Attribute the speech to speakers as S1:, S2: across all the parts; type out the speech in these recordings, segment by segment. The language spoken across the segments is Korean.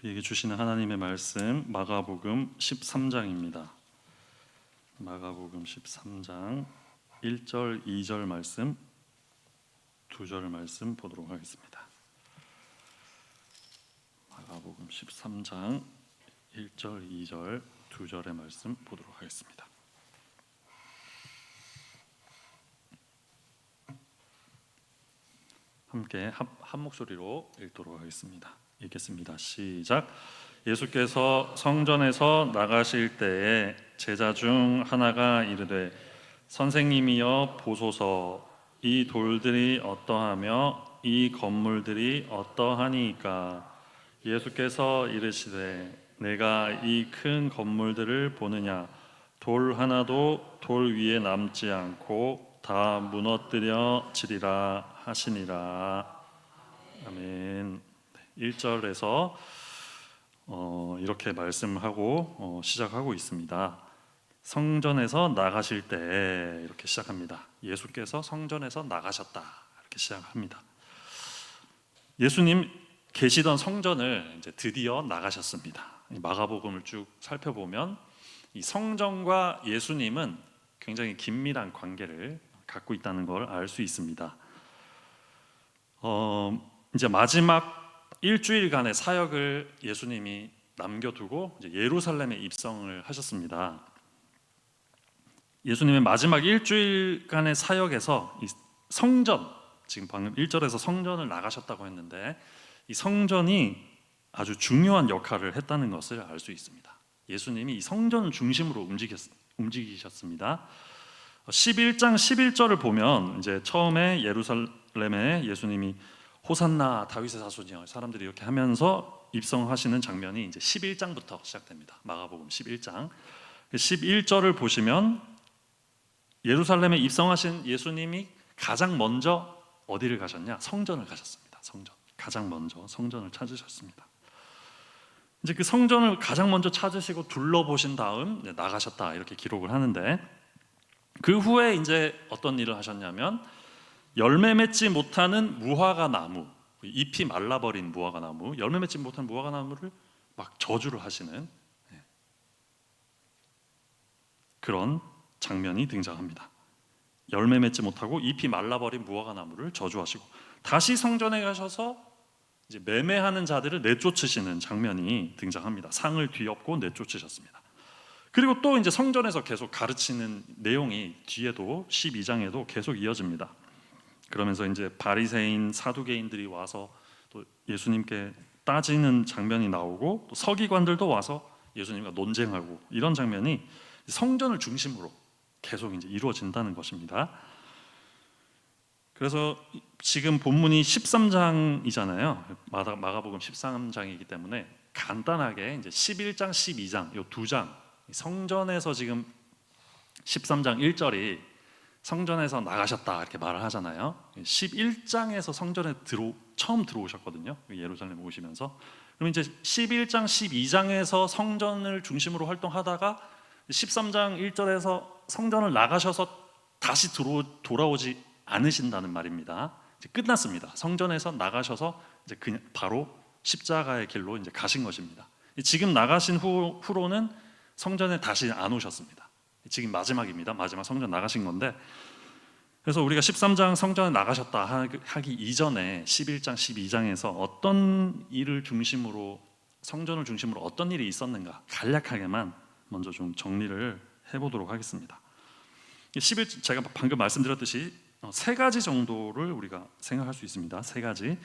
S1: 우리에게 주시는 하나님의 말씀 마가복음 13장입니다. 마가복음 13장 1절, 2절 말씀, 2절 말씀 보도록 하겠습니다. 마가복음 13장 1절, 2절, 2절의 말씀 보도록 하겠습니다. 함께 한 목소리로 읽도록 하겠습니다. 읽겠습니다. 시작. 예수께서 성전에서 나가실 때에 제자 중 하나가 이르되 선생님이여 보소서, 이 돌들이 어떠하며 이 건물들이 어떠하니까? 예수께서 이르시되 내가 이 큰 건물들을 보느냐? 돌 하나도 돌 위에 남지 않고 다 무너뜨려 지리라 하시니라. 아멘. 1절에서 이렇게 말씀하고 시작하고 있습니다. 성전에서 나가실 때 이렇게 시작합니다. 예수께서 성전에서 나가셨다 이렇게 시작합니다. 예수님 계시던 성전을 이제 드디어 나가셨습니다. 마가복음을 쭉 살펴보면 이 성전과 예수님은 굉장히 긴밀한 관계를 갖고 있다는 걸 알 수 있습니다. 이제 마지막 일주일간의 사역을 예수님이 남겨두고 이제 예루살렘에 입성을 하셨습니다. 예수님의 마지막 일주일간의 사역에서 이 성전, 지금 방금 1절에서 성전을 나가셨다고 했는데 이 성전이 아주 중요한 역할을 했다는 것을 알 수 있습니다. 예수님이 이 성전 중심으로 움직이셨습니다. 11장 11절을 보면 이제 처음에 예루살렘에 예수님이 호산나 다윗의 자손이여 사람들이 이렇게 하면서 입성하시는 장면이 이제 11장부터 시작됩니다. 마가복음 11장 11절을 보시면 예루살렘에 입성하신 예수님이 가장 먼저 어디를 가셨냐? 성전을 가셨습니다. 성전. 가장 먼저 성전을 찾으셨습니다. 이제 그 성전을 가장 먼저 찾으시고 둘러보신 다음 나가셨다 이렇게 기록을 하는데, 그 후에 이제 어떤 일을 하셨냐면 열매 맺지 못하는 무화과 나무, 잎이 말라버린 무화과 나무, 열매 맺지 못한 무화과 나무를 막 저주를 하시는 그런 장면이 등장합니다. 열매 맺지 못하고 잎이 말라버린 무화과 나무를 저주하시고 다시 성전에 가셔서 이제 매매하는 자들을 내쫓으시는 장면이 등장합니다. 상을 뒤엎고 내쫓으셨습니다. 그리고 또 이제 성전에서 계속 가르치는 내용이 뒤에도 12장에도 계속 이어집니다. 그러면서 이제 바리새인 사두개인들이 와서 또 예수님께 따지는 장면이 나오고 또 서기관들도 와서 예수님과 논쟁하고 이런 장면이 성전을 중심으로 계속 이제 이루어진다는 것입니다. 그래서 지금 본문이 13장이잖아요. 마가복음 13장이기 때문에 간단하게 이제 11장, 12장 이 두 장, 성전에서 지금 13장 1절이 성전에서 나가셨다 이렇게 말을 하잖아요. 11장에서 성전에 처음 들어오셨거든요. 예루살렘 오시면서. 그럼 이제 11장, 12장에서 성전을 중심으로 활동하다가 13장 1절에서 성전을 나가셔서 다시 돌아오지 않으신다는 말입니다. 이제 끝났습니다. 성전에서 나가셔서 이제 그냥 바로 십자가의 길로 이제 가신 것입니다. 지금 나가신 후로는 성전에 다시 안 오셨습니다. 지금 마지막입니다. 마지막 성전 나가신 건데, 그래서 우리가 13장 성전에 나가셨다 하기 이전에 11장, 12장에서 어떤 일을 중심으로, 성전을 중심으로 어떤 일이 있었는가 간략하게만 먼저 좀 정리를 해보도록 하겠습니다. 제가 방금 말씀드렸듯이 세 가지 정도를 우리가 생각할 수 있습니다. 세 가지.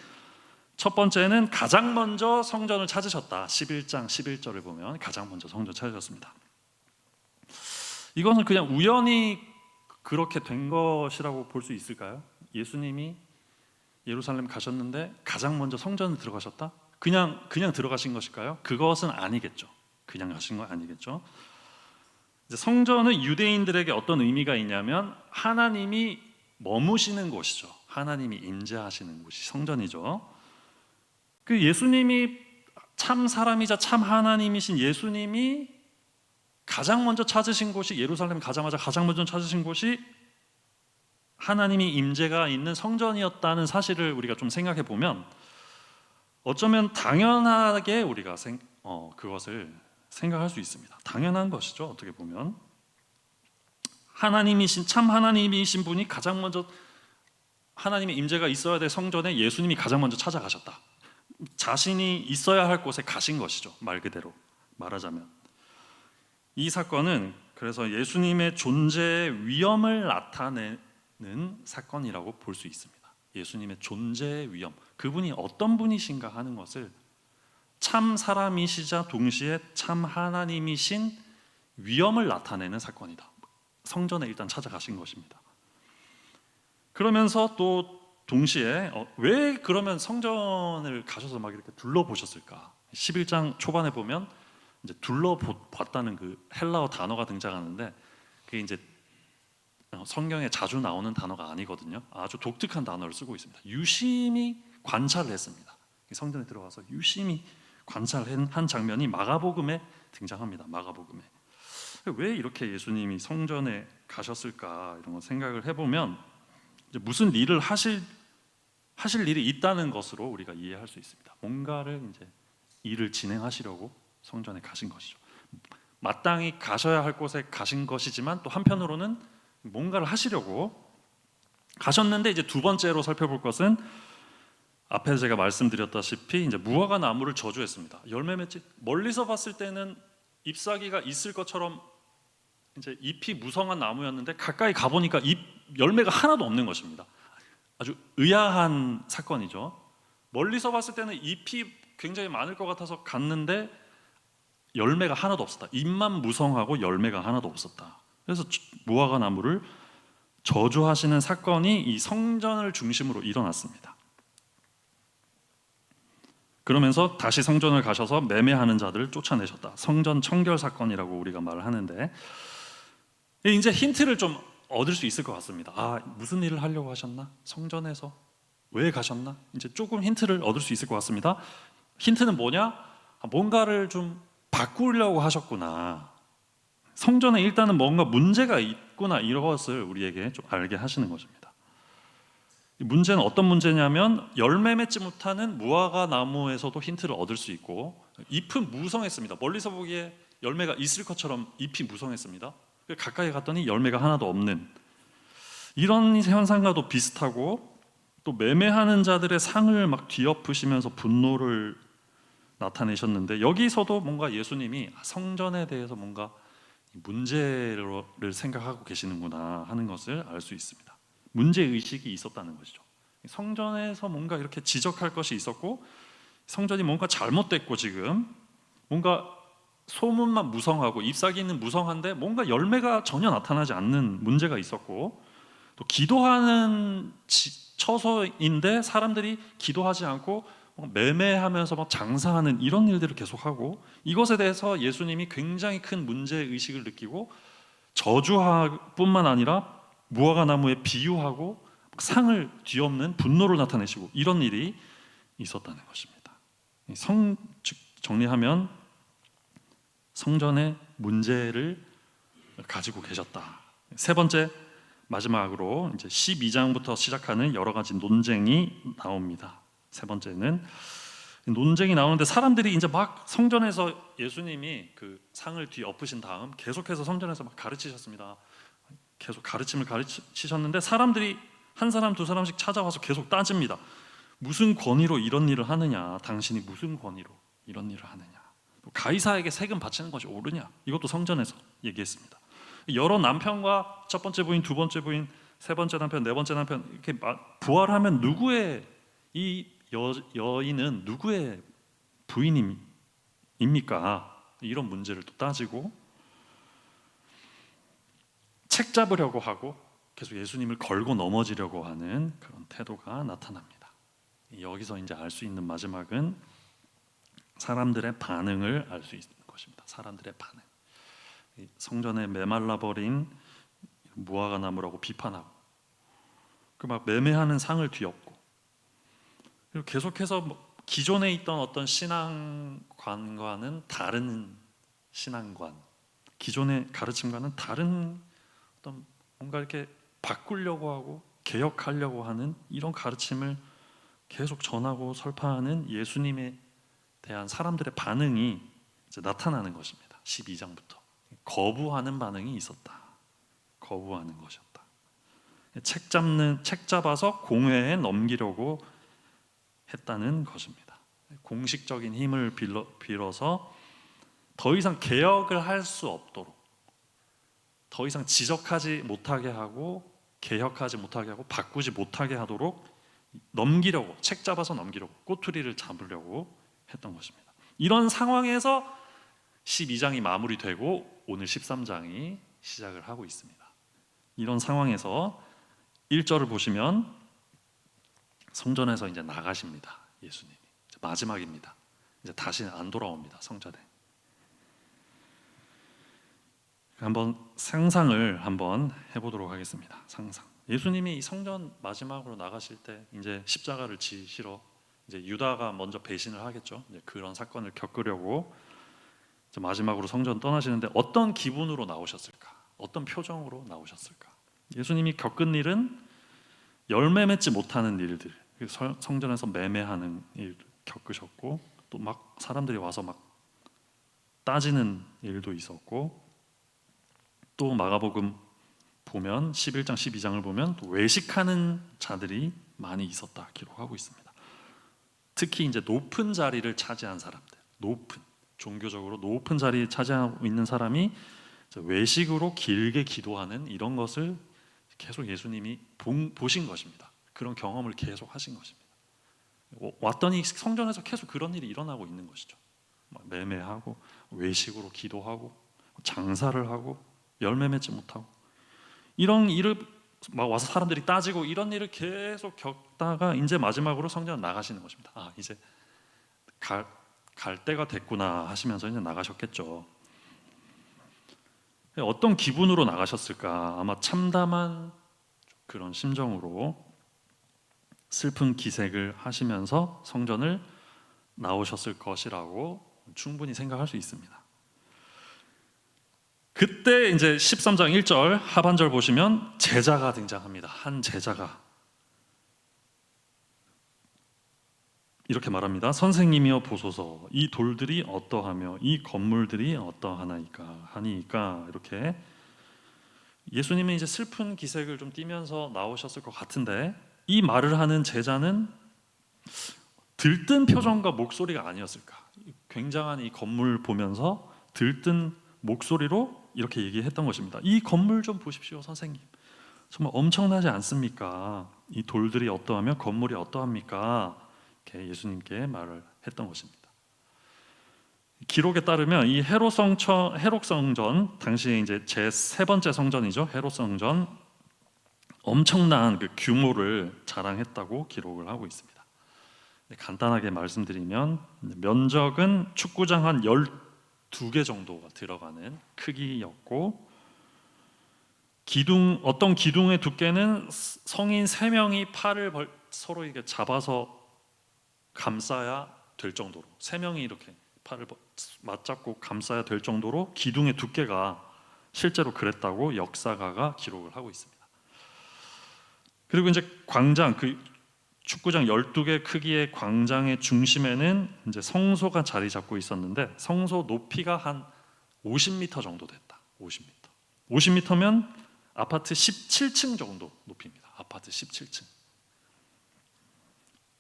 S1: 첫 번째는 가장 먼저 성전을 찾으셨다. 11장 11절을 보면 가장 먼저 성전 찾으셨습니다. 이것은 그냥 우연히 그렇게 된 것이라고 볼 수 있을까요? 예수님이 예루살렘 가셨는데 가장 먼저 성전에 들어가셨다? 그냥 들어가신 것일까요? 그것은 아니겠죠. 그냥 가신 건 아니겠죠. 이제 성전은 유대인들에게 어떤 의미가 있냐면 하나님이 머무시는 곳이죠. 하나님이 임재하시는 곳이 성전이죠. 그 예수님이 참 사람이자 참 하나님이신 예수님이 가장 먼저 찾으신 곳이, 예루살렘 가자마자 가장 먼저 찾으신 곳이 하나님이 임재가 있는 성전이었다는 사실을 우리가 좀 생각해 보면 어쩌면 당연하게 우리가 그것을 생각할 수 있습니다. 당연한 것이죠. 어떻게 보면 참 하나님이신 분이 가장 먼저, 하나님의 임재가 있어야 될 성전에 예수님이 가장 먼저 찾아가셨다. 자신이 있어야 할 곳에 가신 것이죠. 말 그대로 말하자면 이 사건은 그래서 예수님의 존재의 위엄을 나타내는 사건이라고 볼 수 있습니다. 예수님의 존재의 위엄, 그분이 어떤 분이신가 하는 것을 참 사람이시자 동시에 참 하나님이신 위엄을 나타내는 사건이다. 성전에 일단 찾아가신 것입니다. 그러면서 또 동시에 왜 그러면 성전을 가셔서 막 이렇게 둘러보셨을까? 11장 초반에 보면 이제 둘러봤다는 그 헬라어 단어가 등장하는데 그게 이제 성경에 자주 나오는 단어가 아니거든요. 아주 독특한 단어를 쓰고 있습니다. 유심히 관찰을 했습니다. 성전에 들어가서 유심히 관찰한 장면이 마가복음에 등장합니다. 마가복음에 왜 이렇게 예수님이 성전에 가셨을까 이런 거 생각을 해보면 이제 무슨 일을 하실 일이 있다는 것으로 우리가 이해할 수 있습니다. 뭔가를 이제 일을 진행하시려고 성전에 가신 것이죠. 마땅히 가셔야 할 곳에 가신 것이지만 또 한편으로는 뭔가를 하시려고 가셨는데 이제 두 번째로 살펴볼 것은 앞에 제가 말씀드렸다시피 이제 무화과 나무를 저주했습니다. 열매 맺지 멀리서 봤을 때는 잎사귀가 있을 것처럼 이제 잎이 무성한 나무였는데 가까이 가보니까 열매가 하나도 없는 것입니다. 아주 의아한 사건이죠. 멀리서 봤을 때는 잎이 굉장히 많을 것 같아서 갔는데 열매가 하나도 없었다. 잎만 무성하고 열매가 하나도 없었다. 그래서 무화과 나무를 저주하시는 사건이 이 성전을 중심으로 일어났습니다. 그러면서 다시 성전을 가셔서 매매하는 자들을 쫓아내셨다. 성전 청결 사건이라고 우리가 말을 하는데 이제 힌트를 좀 얻을 수 있을 것 같습니다. 무슨 일을 하려고 하셨나? 성전에서 왜 가셨나? 이제 조금 힌트를 얻을 수 있을 것 같습니다. 힌트는 뭐냐? 뭔가를 좀 바꾸려고 하셨구나. 성전에 일단은 뭔가 문제가 있구나, 이것을 우리에게 좀 알게 하시는 것입니다. 문제는 어떤 문제냐면 열매 맺지 못하는 무화과 나무에서도 힌트를 얻을 수 있고 잎은 무성했습니다. 멀리서 보기에 열매가 있을 것처럼 잎이 무성했습니다. 가까이 갔더니 열매가 하나도 없는 이런 현상과도 비슷하고 또 매매하는 자들의 상을 막 뒤엎으시면서 분노를 나타내셨는데 여기서도 뭔가 예수님이 성전에 대해서 뭔가 문제를 생각하고 계시는구나 하는 것을 알 수 있습니다. 문제의식이 있었다는 것이죠. 성전에서 뭔가 이렇게 지적할 것이 있었고 성전이 뭔가 잘못됐고 지금 뭔가 소문만 무성하고 잎사귀는 무성한데 뭔가 열매가 전혀 나타나지 않는 문제가 있었고 또 기도하는 처소인데 사람들이 기도하지 않고 매매하면서 막 장사하는 이런 일들을 계속하고 이것에 대해서 예수님이 굉장히 큰 문제의식을 느끼고 저주할 뿐만 아니라 무화과 나무에 비유하고 상을 뒤엎는 분노를 나타내시고 이런 일이 있었다는 것입니다. 즉 정리하면 성전의 문제를 가지고 계셨다. 세 번째 마지막으로 이제 12장부터 시작하는 여러 가지 논쟁이 나옵니다. 세 번째는 논쟁이 나오는데 사람들이 이제 막 성전에서 예수님이 그 상을 뒤엎으신 다음 계속해서 성전에서 막 가르치셨습니다. 계속 가르침을 가르치셨는데 사람들이 한 사람 두 사람씩 찾아와서 계속 따집니다. 무슨 권위로 이런 일을 하느냐? 당신이 무슨 권위로 이런 일을 하느냐? 가이사에게 세금 바치는 것이 옳으냐? 이것도 성전에서 얘기했습니다. 여러 남편과 첫 번째 부인, 두 번째 부인, 세 번째 남편, 네 번째 남편 이렇게 부활하면 누구의 이 여인은 누구의 부인입니까? 이런 문제를 또 따지고 책 잡으려고 하고 계속 예수님을 걸고 넘어지려고 하는 그런 태도가 나타납니다. 여기서 이제 알 수 있는 마지막은 사람들의 반응을 알 수 있는 것입니다. 사람들의 반응. 성전에 메말라 버린 무화과 나무라고 비판하고 그 막 매매하는 상을 뒤엎고 그리고 계속해서 기존에 있던 어떤 신앙관과는 다른 신앙관, 기존의 가르침과는 다른 어떤 뭔가 이렇게 바꾸려고 하고 개혁하려고 하는 이런 가르침을 계속 전하고 설파하는 예수님에 대한 사람들의 반응이 이제 나타나는 것입니다. 12장부터 거부하는 반응이 있었다. 거부하는 것이었다. 책 잡아서 공회에 넘기려고 했다는 것입니다. 공식적인 힘을 빌어서 더 이상 개혁을 할 수 없도록, 더 이상 지적하지 못하게 하고 개혁하지 못하게 하고 바꾸지 못하게 하도록 넘기려고, 책 잡아서 넘기려고, 꼬투리를 잡으려고 했던 것입니다. 이런 상황에서 12장이 마무리되고 오늘 13장이 시작을 하고 있습니다. 이런 상황에서 1절을 보시면 성전에서 이제 나가십니다. 예수님이 이제 마지막입니다. 이제 다시는 안 돌아옵니다. 성전에. 한번 상상을 한번 해보도록 하겠습니다. 상상. 예수님이 이 성전 마지막으로 나가실 때 이제 십자가를 지시러 이제 유다가 먼저 배신을 하겠죠. 이제 그런 사건을 겪으려고 이제 마지막으로 성전 떠나시는데 어떤 기분으로 나오셨을까? 어떤 표정으로 나오셨을까? 예수님이 겪은 일은 열매 맺지 못하는 일들, 성전에서 매매하는 일 겪으셨고, 또 막 사람들이 와서 막 따지는 일도 있었고, 또 마가복음 보면 11장 12장을 보면 또 외식하는 자들이 많이 있었다 기록하고 있습니다. 특히 이제 높은 자리를 차지한 사람들, 종교적으로 높은 자리에 차지하고 있는 사람이 외식으로 길게 기도하는 이런 것을 계속 예수님이 보신 것입니다. 그런 경험을 계속 하신 것입니다. 왔더니 성전에서 계속 그런 일이 일어나고 있는 것이죠. 매매하고 외식으로 기도하고 장사를 하고 열매 맺지 못하고 이런 일을 막 와서 사람들이 따지고 이런 일을 계속 겪다가 이제 마지막으로 성전을 나가시는 것입니다. 아, 이제 갈 때가 됐구나 하시면서 이제 나가셨겠죠. 어떤 기분으로 나가셨을까? 아마 참담한 그런 심정으로 슬픈 기색을 하시면서 성전을 나오셨을 것이라고 충분히 생각할 수 있습니다. 그때 이제 13장 1절 하반절 보시면 제자가 등장합니다. 한 제자가 이렇게 말합니다. 선생님이여 보소서, 이 돌들이 어떠하며 이 건물들이 어떠하나이까 하니까. 이렇게 예수님은 이제 슬픈 기색을 좀 띠면서 나오셨을 것 같은데, 이 말을 하는 제자는 들뜬 표정과 목소리가 아니었을까? 굉장한 이 건물 보면서 들뜬 목소리로 이렇게 얘기했던 것입니다. 이 건물 좀 보십시오, 선생님. 정말 엄청나지 않습니까? 이 돌들이 어떠하며 건물이 어떠합니까? 이렇게 예수님께 말을 했던 것입니다. 기록에 따르면 이 헤롯 성전, 당시에 이제 제 세 번째 성전이죠. 헤롯 성전, 엄청난 그 규모를 자랑했다고 기록을 하고 있습니다. 간단하게 말씀드리면 면적은 축구장 한 12개 정도가 들어가는 크기였고, 어떤 기둥의 두께는 성인 3명이 팔을 서로 이렇게 잡아서 감싸야 될 정도로, 3명이 이렇게 팔을 맞잡고 감싸야 될 정도로 기둥의 두께가 실제로 그랬다고 역사가가 기록을 하고 있습니다. 그리고 이제 광장, 그 축구장 12개 크기의 광장의 중심에는 이제 성소가 자리 잡고 있었는데, 성소 높이가 한 50m 정도 됐다. 50m. 50m면 아파트 17층 정도 높이입니다. 아파트 17층.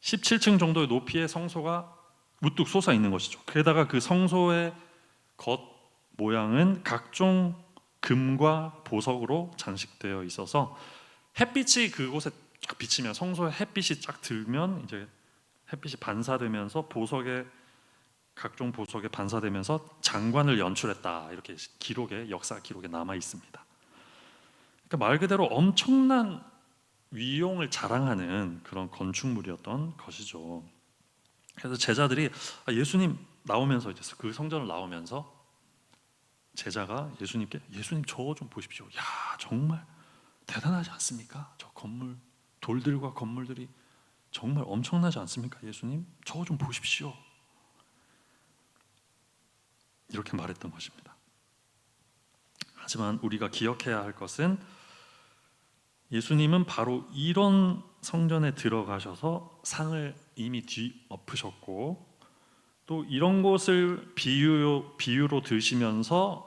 S1: 17층 정도의 높이의 성소가 우뚝 솟아 있는 것이죠. 게다가 그 성소의 겉 모양은 각종 금과 보석으로 장식되어 있어서 햇빛이 그곳에 쫙 비치면, 성소에 햇빛이 쫙 들면 이제 햇빛이 반사되면서 각종 보석에 반사되면서 장관을 연출했다, 이렇게 역사 기록에 남아 있습니다. 그러니까 말 그대로 엄청난 위용을 자랑하는 그런 건축물이었던 것이죠. 그래서 제자들이 예수님 나오면서, 이제 그 성전을 나오면서 제자가 예수님께, 예수님 저 좀 보십시오. 야, 정말 대단하지 않습니까? 저 건물, 돌들과 건물들이 정말 엄청나지 않습니까? 예수님 저 좀 보십시오. 이렇게 말했던 것입니다. 하지만 우리가 기억해야 할 것은 예수님은 바로 이런 성전에 들어가셔서 상을 이미 뒤엎으셨고 또 이런 곳을 비유로 드시면서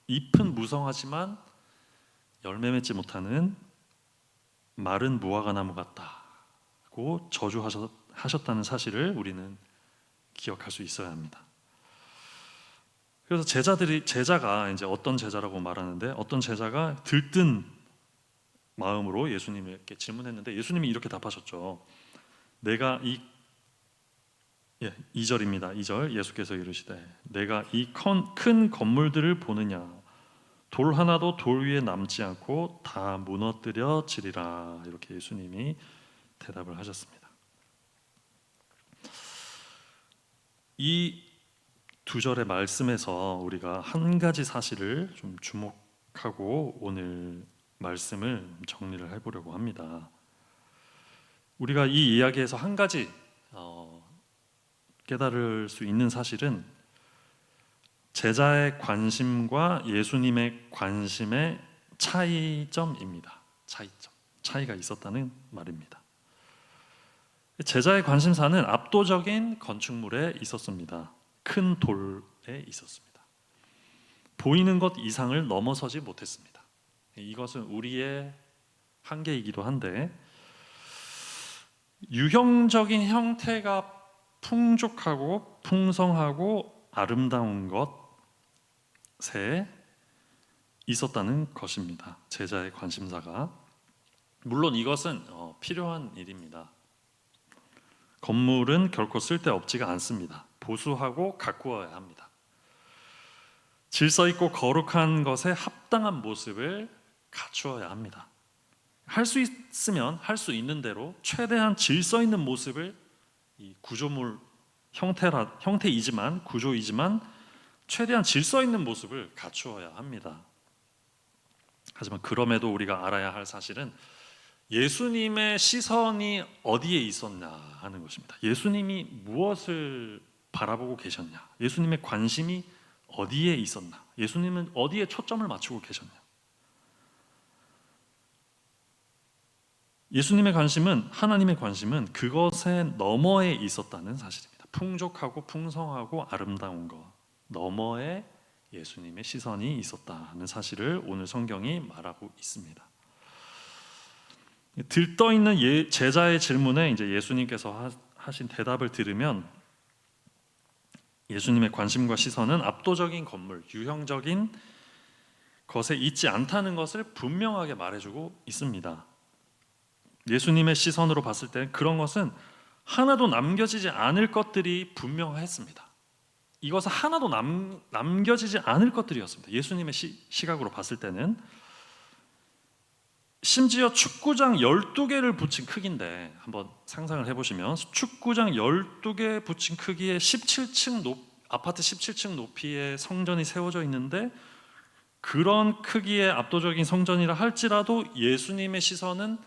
S1: 잎은 무성하지만 열매 맺지 못하는 마른 무화과 나무 같다고 저주하셨다는 사실을 우리는 기억할 수 있어야 합니다. 그래서 제자가 이제 어떤 제자라고 말하는데, 어떤 제자가 들뜬 마음으로 예수님에게 질문했는데 예수님이 이렇게 답하셨죠. 내가 2절입니다. 2절 예수께서 이르시되 내가 이 큰 건물들을 보느냐, 돌 하나도 돌 위에 남지 않고 다 무너뜨려지리라. 이렇게 예수님이 대답을 하셨습니다. 이 두 절의 말씀에서 우리가 한 가지 사실을 좀 주목하고 오늘 말씀을 정리를 해보려고 합니다. 우리가 이 이야기에서 한 가지 깨달을 수 있는 사실은 제자의 관심과 예수님의 관심의 차이점입니다. 차이가 있었다는 말입니다. 제자의 관심사는 압도적인 건축물에 있었습니다. 큰 돌에 있었습니다. 보이는 것 이상을 넘어서지 못했습니다. 이것은 우리의 한계이기도 한데, 유형적인 형태가 풍족하고 풍성하고 아름다운 것에 있었다는 것입니다. 제자의 관심사가. 물론 이것은 필요한 일입니다. 건물은 결코 쓸데없지가 않습니다. 보수하고 가꾸어야 합니다. 질서 있고 거룩한 것에 합당한 모습을 갖추어야 합니다. 할 수 있으면 할 수 있는 대로 최대한 질서 있는 모습을, 이 구조물 형태이지만 구조이지만 최대한 질서 있는 모습을 갖추어야 합니다. 하지만 그럼에도 우리가 알아야 할 사실은 예수님의 시선이 어디에 있었냐 하는 것입니다. 예수님이 무엇을 바라보고 계셨냐, 예수님의 관심이 어디에 있었나, 예수님은 어디에 초점을 맞추고 계셨냐. 예수님의 관심은, 하나님의 관심은 그것의 너머에 있었다는 사실입니다. 풍족하고 풍성하고 아름다운 것 너머에 예수님의 시선이 있었다는 사실을 오늘 성경이 말하고 있습니다. 들떠있는 제자의 질문에 이제 예수님께서 하신 대답을 들으면 예수님의 관심과 시선은 압도적인 건물, 유형적인 것에 있지 않다는 것을 분명하게 말해주고 있습니다. 예수님의 시선으로 봤을 때 그런 것은 하나도 남겨지지 않을 것들이 분명했습니다. 이것은 하나도 남겨지지 않을 것들이었습니다. 예수님의 시각으로 봤을 때는 심지어 축구장 12개를 붙인 크기인데, 한번 상상을 해보시면 축구장 12개 붙인 크기의 아파트 17층 높이의 성전이 세워져 있는데, 그런 크기의 압도적인 성전이라 할지라도 예수님의 시선은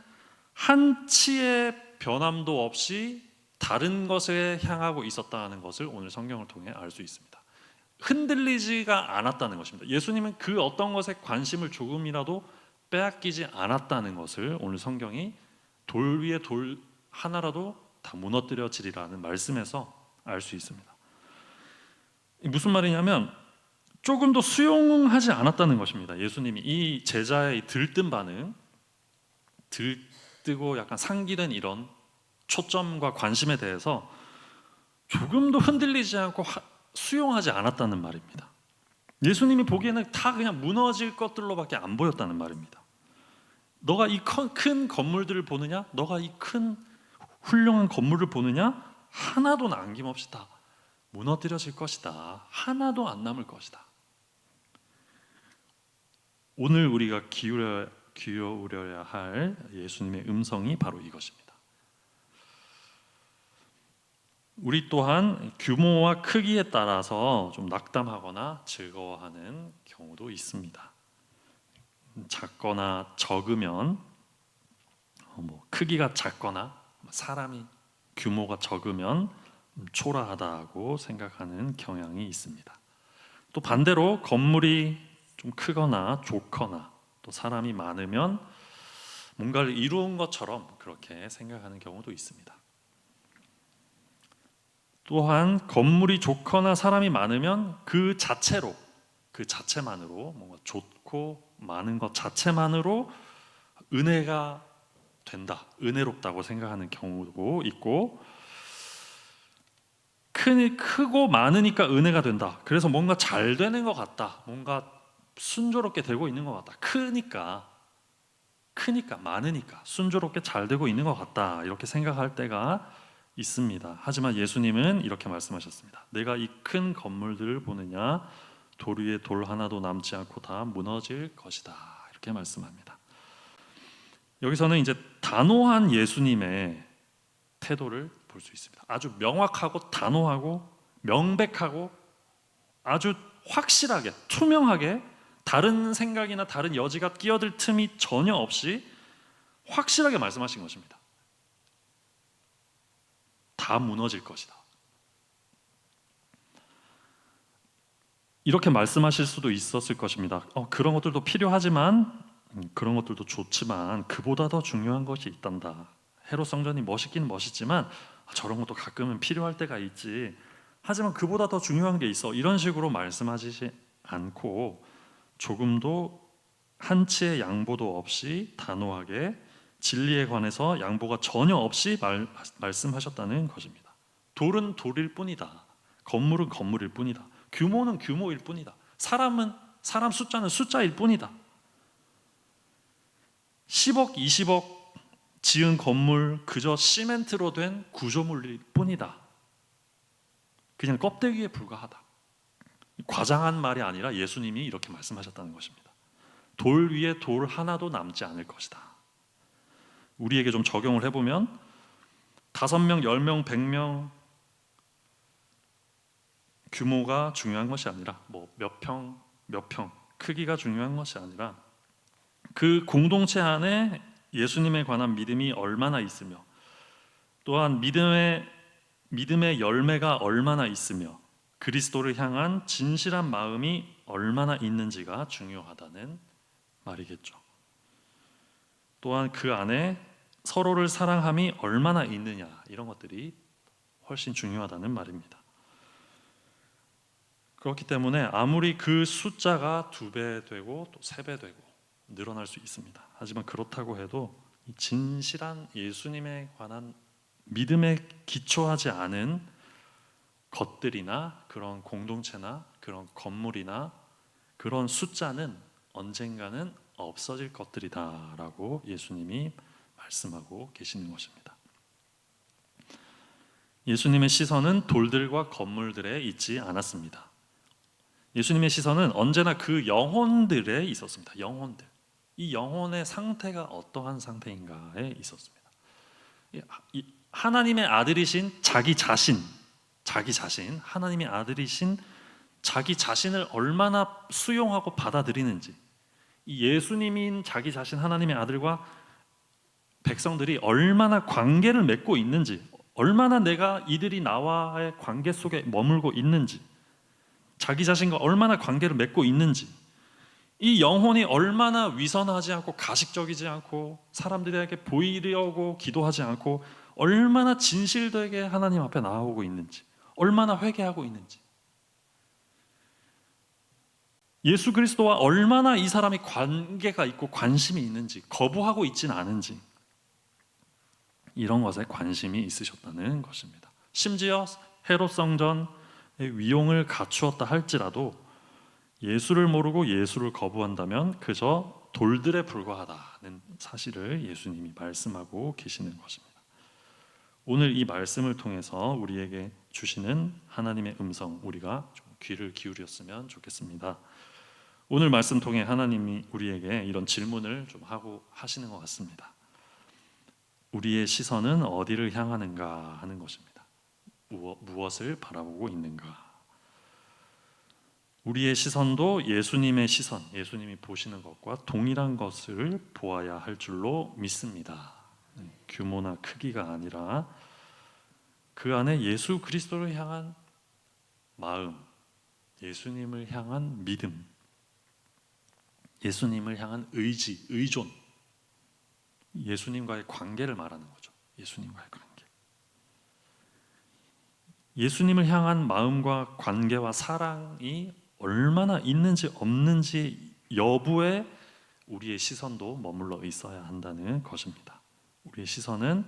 S1: 한치의 변함도 없이 다른 것에 향하고 있었다는 것을 오늘 성경을 통해 알 수 있습니다. 흔들리지가 않았다는 것입니다. 예수님은 그 어떤 것에 관심을 조금이라도 빼앗기지 않았다는 것을 오늘 성경이 돌 위에 돌 하나라도 다 무너뜨려지리라는 말씀에서 알 수 있습니다. 무슨 말이냐면 조금도 수용하지 않았다는 것입니다. 예수님이 이 제자의 들뜬 반응, 들뜨고 약간 상기된 이런 초점과 관심에 대해서 조금도 흔들리지 않고 수용하지 않았다는 말입니다. 예수님이 보기에는 다 그냥 무너질 것들로밖에 안 보였다는 말입니다. 너가 이 큰 건물들을 보느냐? 너가 이 큰 훌륭한 건물을 보느냐? 하나도 남김없이 다 무너뜨려질 것이다. 하나도 안 남을 것이다. 오늘 우리가 기울여야 할 예수님의 음성이 바로 이것입니다. 우리 또한 규모와 크기에 따라서 좀 낙담하거나 즐거워하는 경우도 있습니다. 작거나 적으면, 크기가 작거나 사람이 규모가 적으면 초라하다고 생각하는 경향이 있습니다. 또 반대로 건물이 좀 크거나 좋거나 또 사람이 많으면 뭔가를 이룬 것처럼 그렇게 생각하는 경우도 있습니다. 또한 건물이 좋거나 사람이 많으면 그 자체만으로 뭔가 좋고 많은 것 자체만으로 은혜가 된다, 은혜롭다고 생각하는 경우도 있고, 크고 많으니까 은혜가 된다. 그래서 뭔가 잘 되는 것 같다, 뭔가 순조롭게 되고 있는 것 같다. 크니까 많으니까 순조롭게 잘 되고 있는 것 같다, 이렇게 생각할 때가 있습니다. 하지만 예수님은 이렇게 말씀하셨습니다. 내가 이 큰 건물들을 보느냐, 돌 위에 돌 하나도 남지 않고 다 무너질 것이다, 이렇게 말씀합니다. 여기서는 이제 단호한 예수님의 태도를 볼 수 있습니다. 아주 명확하고 단호하고 명백하고 아주 확실하게 투명하게 다른 생각이나 다른 여지가 끼어들 틈이 전혀 없이 확실하게 말씀하신 것입니다. 다 무너질 것이다. 이렇게 말씀하실 수도 있었을 것입니다. 그런 것들도 필요하지만, 그런 것들도 좋지만 그보다 더 중요한 것이 있단다. 헤롯 성전이 멋있긴 멋있지만 저런 것도 가끔은 필요할 때가 있지. 하지만 그보다 더 중요한 게 있어. 이런 식으로 말씀하시지 않고 조금도 한치의 양보도 없이 단호하게 진리에 관해서 양보가 전혀 없이 말씀하셨다는 것입니다. 돌은 돌일 뿐이다. 건물은 건물일 뿐이다. 규모는 규모일 뿐이다. 사람 숫자는 숫자일 뿐이다. 10억, 20억 지은 건물 그저 시멘트로 된 구조물일 뿐이다. 그냥 껍데기에 불과하다. 과장한 말이 아니라 예수님이 이렇게 말씀하셨다는 것입니다. 돌 위에 돌 하나도 남지 않을 것이다. 우리에게 좀 적용을 해보면 5명, 10명, 100명 규모가 중요한 것이 아니라 몇 평, 몇 평 크기가 중요한 것이 아니라 그 공동체 안에 예수님에 관한 믿음이 얼마나 있으며 또한 믿음의 열매가 얼마나 있으며 그리스도를 향한 진실한 마음이 얼마나 있는지가 중요하다는 말이겠죠. 또한 그 안에 서로를 사랑함이 얼마나 있느냐, 이런 것들이 훨씬 중요하다는 말입니다. 그렇기 때문에 아무리 그 숫자가 2배 되고 또 3배 되고 늘어날 수 있습니다. 하지만 그렇다고 해도 진실한 예수님에 관한 믿음에 기초하지 않은 것들이나 그런 공동체나 그런 건물이나 그런 숫자는 언젠가는 없어질 것들이다라고 예수님이 말씀하고 계시는 것입니다. 예수님의 시선은 돌들과 건물들에 있지 않았습니다. 예수님의 시선은 언제나 그 영혼들에 있었습니다. 영혼들. 이 영혼의 상태가 어떠한 상태인가에 있었습니다. 하나님의 아들이신 자기 자신, 하나님의 아들이신 자기 자신을 얼마나 수용하고 받아들이는지, 이 예수님인 자기 자신 하나님의 아들과 백성들이 얼마나 관계를 맺고 있는지, 얼마나 내가 이들이 나와의 관계 속에 머물고 있는지, 자기 자신과 얼마나 관계를 맺고 있는지, 이 영혼이 얼마나 위선하지 않고 가식적이지 않고 사람들에게 보이려고 기도하지 않고 얼마나 진실되게 하나님 앞에 나아오고 있는지, 얼마나 회개하고 있는지, 예수 그리스도와 얼마나 이 사람이 관계가 있고 관심이 있는지, 거부하고 있지는 않은지, 이런 것에 관심이 있으셨다는 것입니다. 심지어 헤롯 성전의 위용을 갖추었다 할지라도 예수를 모르고 예수를 거부한다면 그저 돌들에 불과하다는 사실을 예수님이 말씀하고 계시는 것입니다. 오늘 이 말씀을 통해서 우리에게 주시는 하나님의 음성, 우리가 좀 귀를 기울였으면 좋겠습니다. 오늘 말씀 통해 하나님이 우리에게 이런 질문을 좀 하고 하시는 것 같습니다. 우리의 시선은 어디를 향하는가 하는 것입니다. 무엇을 바라보고 있는가? 우리의 시선도 예수님의 시선, 예수님이 보시는 것과 동일한 것을 보아야 할 줄로 믿습니다. 규모나 크기가 아니라 그 안에 예수 그리스도를 향한 마음, 예수님을 향한 믿음, 예수님을 향한 의지, 의존, 예수님과의 관계를 말하는 거죠. 예수님과의 관계. 예수님을 향한 마음과 관계와 사랑이 얼마나 있는지 없는지 여부에 우리의 시선도 머물러 있어야 한다는 것입니다. 우리의 시선은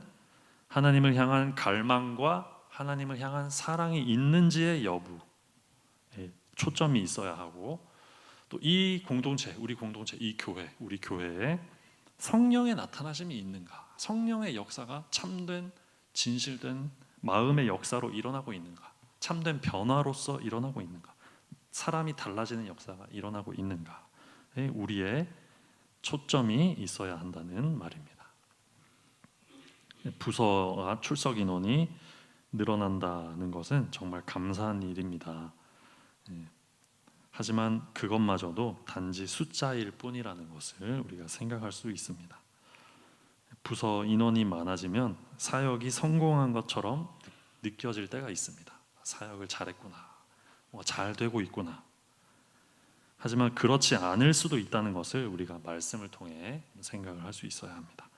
S1: 하나님을 향한 갈망과 하나님을 향한 사랑이 있는지의 여부에 초점이 있어야 하고, 또 이 공동체, 우리 공동체, 이 교회, 우리 교회에 성령의 나타나심이 있는가, 성령의 역사가 참된 진실된 마음의 역사로 일어나고 있는가, 참된 변화로서 일어나고 있는가, 사람이 달라지는 역사가 일어나고 있는가에 우리의 초점이 있어야 한다는 말입니다. 부서와 출석 인원이 늘어난다는 것은 정말 감사한 일입니다. 하지만 그것마저도 단지 숫자일 뿐이라는 것을 우리가 생각할 수 있습니다. 부서 인원이 많아지면 사역이 성공한 것처럼 느껴질 때가 있습니다. 사역을 잘했구나, 잘 되고 있구나. 하지만 그렇지 않을 수도 있다는 것을 우리가 말씀을 통해 생각을 할 수 있어야 합니다.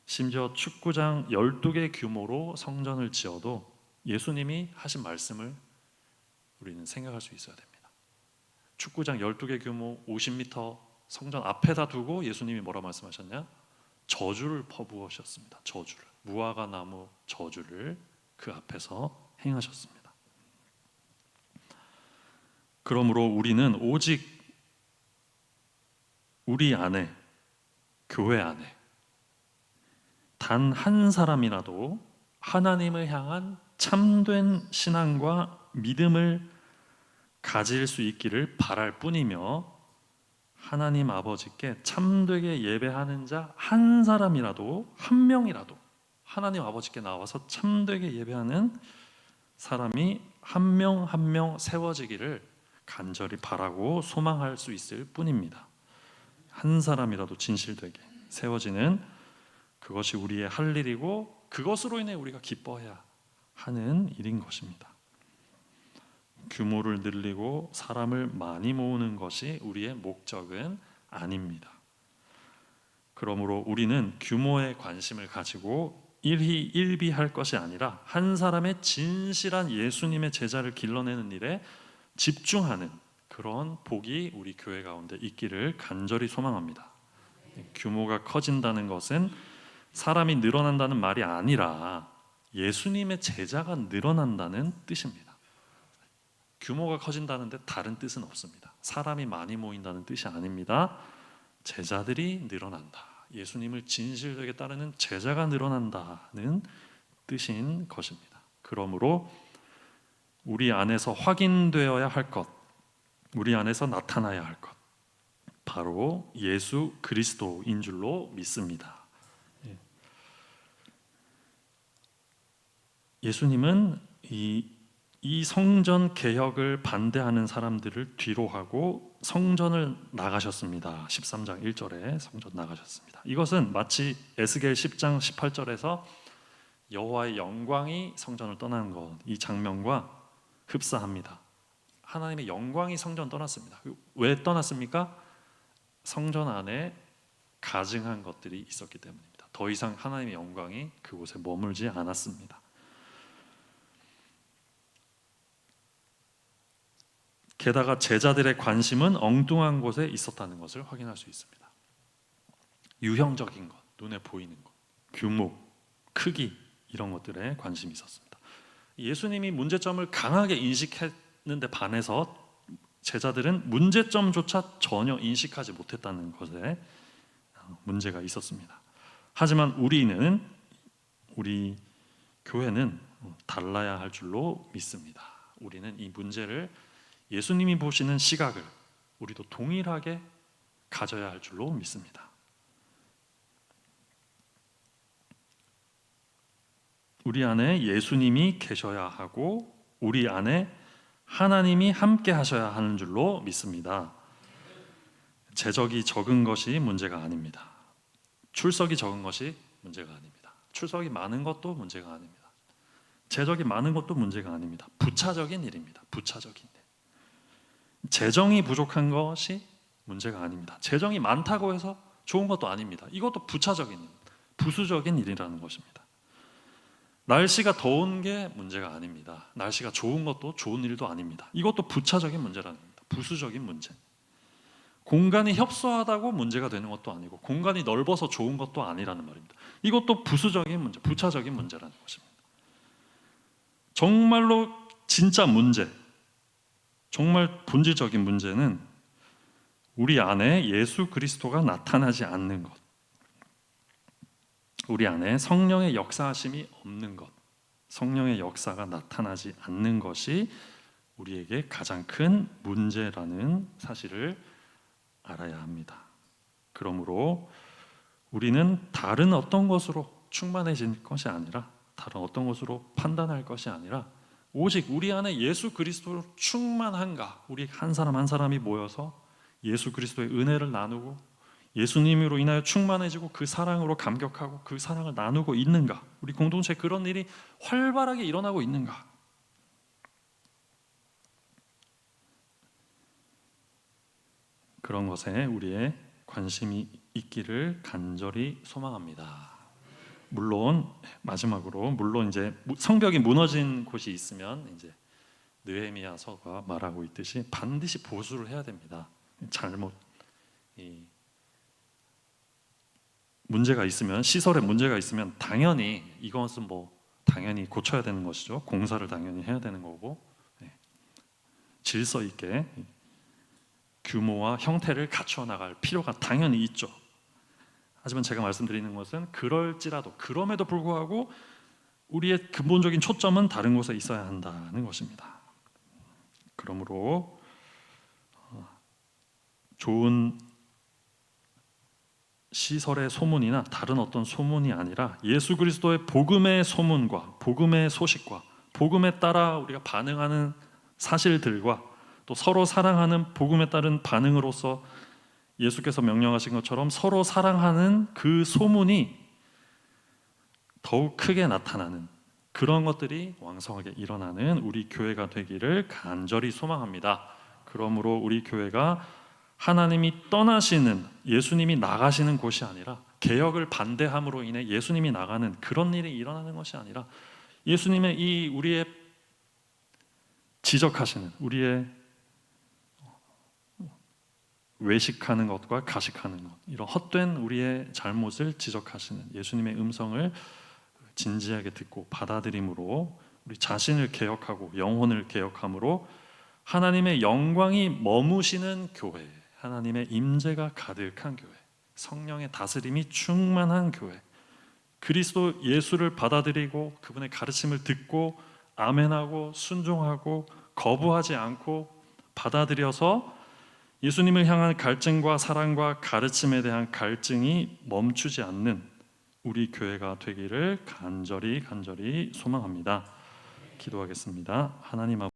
S1: 심지어 축구장 12개 규모로 성전을 지어도 예수님이 하신 말씀을 우리는 생각할 수 있어야 됩니다. 축구장 12개 규모 50m 성전 앞에다 두고 예수님이 뭐라 말씀하셨냐? 저주를 퍼부으셨습니다. 저주를, 무화과 나무 저주를 그 앞에서 행하셨습니다. 그러므로 우리는 오직 우리 안에, 교회 안에 단 한 사람이라도 하나님을 향한 참된 신앙과 믿음을 가질 수 있기를 바랄 뿐이며, 하나님 아버지께 참되게 예배하는 자 한 사람이라도, 한 명이라도 하나님 아버지께 나와서 참되게 예배하는 사람이 한 명 한 명 세워지기를 간절히 바라고 소망할 수 있을 뿐입니다. 한 사람이라도 진실되게 세워지는 그것이 우리의 할 일이고, 그것으로 인해 우리가 기뻐해야 하는 일인 것입니다. 규모를 늘리고 사람을 많이 모으는 것이 우리의 목적은 아닙니다. 그러므로 우리는 규모에 관심을 가지고 일희일비할 것이 아니라 한 사람의 진실한 예수님의 제자를 길러내는 일에 집중하는 그런 복이 우리 교회 가운데 있기를 간절히 소망합니다. 규모가 커진다는 것은 사람이 늘어난다는 말이 아니라 예수님의 제자가 늘어난다는 뜻입니다. 규모가 커진다는데 다른 뜻은 없습니다. 사람이 많이 모인다는 뜻이 아닙니다. 제자들이 늘어난다, 예수님을 진실되게 따르는 제자가 늘어난다는 뜻인 것입니다. 그러므로 우리 안에서 확인되어야 할 것, 우리 안에서 나타나야 할 것, 바로 예수 그리스도인 줄로 믿습니다. 예수님은 이 성전 개혁을 반대하는 사람들을 뒤로 하고 성전을 나가셨습니다. 13장 1절에 성전 나가셨습니다. 이것은 마치 에스겔 10장 18절에서 여호와의 영광이 성전을 떠나는 것, 이 장면과 흡사합니다. 하나님의 영광이 성전 떠났습니다. 왜 떠났습니까? 성전 안에 가증한 것들이 있었기 때문입니다. 더 이상 하나님의 영광이 그곳에 머물지 않았습니다. 게다가 제자들의 관심은 엉뚱한 곳에 있었다는 것을 확인할 수 있습니다. 유형적인 것, 눈에 보이는 것, 규모, 크기, 이런 것들에 관심이 있었습니다. 예수님이 문제점을 강하게 인식했는데 반해서 제자들은 문제점조차 전혀 인식하지 못했다는 것에 문제가 있었습니다. 하지만 우리 교회는 달라야 할 줄로 믿습니다. 우리는 이 문제를, 예수님이 보시는 시각을 우리도 동일하게 가져야 할 줄로 믿습니다. 우리 안에 예수님이 계셔야 하고 우리 안에 하나님이 함께 하셔야 하는 줄로 믿습니다. 재적이 적은 것이 문제가 아닙니다. 출석이 적은 것이 문제가 아닙니다. 출석이 많은 것도 문제가 아닙니다. 재적이 많은 것도 문제가 아닙니다. 부차적인 일입니다. 부차적인 일. 재정이 부족한 것이 문제가 아닙니다. 재정이 많다고 해서 좋은 것도 아닙니다. 이것도 부차적인 일. 부수적인 일이라는 것입니다. 날씨가 더운 게 문제가 아닙니다. 날씨가 좋은 것도 좋은 일도 아닙니다. 이것도 부차적인 문제라는 겁니다. 부수적인 문제. 공간이 협소하다고 문제가 되는 것도 아니고 공간이 넓어서 좋은 것도 아니라는 말입니다. 이것도 부수적인 문제, 부차적인 문제라는 것입니다. 정말로 진짜 문제, 정말 본질적인 문제는 우리 안에 예수 그리스도가 나타나지 않는 것, 우리 안에 성령의 역사하심이 없는 것, 성령의 역사가 나타나지 않는 것이 우리에게 가장 큰 문제라는 사실을 알아야 합니다. 그러므로 우리는 다른 어떤 것으로 충만해질 것이 아니라, 다른 어떤 것으로 판단할 것이 아니라 오직 우리 안에 예수 그리스도로 충만한가, 우리 한 사람 한 사람이 모여서 예수 그리스도의 은혜를 나누고 예수님으로 인하여 충만해지고 그 사랑으로 감격하고 그 사랑을 나누고 있는가, 우리 공동체에 그런 일이 활발하게 일어나고 있는가, 그런 것에 우리의 관심이 있기를 간절히 소망합니다. 물론 마지막으로, 물론 이제 성벽이 무너진 곳이 있으면 이제 느헤미야서가 말하고 있듯이 반드시 보수를 해야 됩니다. 잘못 문제가 있으면, 시설에 문제가 있으면 당연히 이것은 당연히 고쳐야 되는 것이죠. 공사를 당연히 해야 되는 거고, 질서 있게 규모와 형태를 갖추어 나갈 필요가 당연히 있죠. 하지만 제가 말씀드리는 것은 그럴지라도, 그럼에도 불구하고 우리의 근본적인 초점은 다른 곳에 있어야 한다는 것입니다. 그러므로 좋은 시설의 소문이나 다른 어떤 소문이 아니라 예수 그리스도의 복음의 소문과 복음의 소식과 복음에 따라 우리가 반응하는 사실들과 또 서로 사랑하는 복음에 따른 반응으로서 예수께서 명령하신 것처럼 서로 사랑하는 그 소문이 더욱 크게 나타나는 그런 것들이 왕성하게 일어나는 우리 교회가 되기를 간절히 소망합니다. 그러므로 우리 교회가 하나님이 떠나시는, 예수님이 나가시는 곳이 아니라, 개혁을 반대함으로 인해 예수님이 나가는 그런 일이 일어나는 것이 아니라, 예수님의 이 우리의 지적하시는, 우리의 외식하는 것과 가식하는 것, 이런 헛된 우리의 잘못을 지적하시는 예수님의 음성을 진지하게 듣고 받아들임으로 우리 자신을 개혁하고 영혼을 개혁함으로 하나님의 영광이 머무시는 교회, 하나님의 임재가 가득한 교회, 성령의 다스림이 충만한 교회, 그리스도 예수를 받아들이고 그분의 가르침을 듣고 아멘하고 순종하고 거부하지 않고 받아들여서 예수님을 향한 갈증과 사랑과 가르침에 대한 갈증이 멈추지 않는 우리 교회가 되기를 간절히 소망합니다. 기도하겠습니다. 하나님 아버지,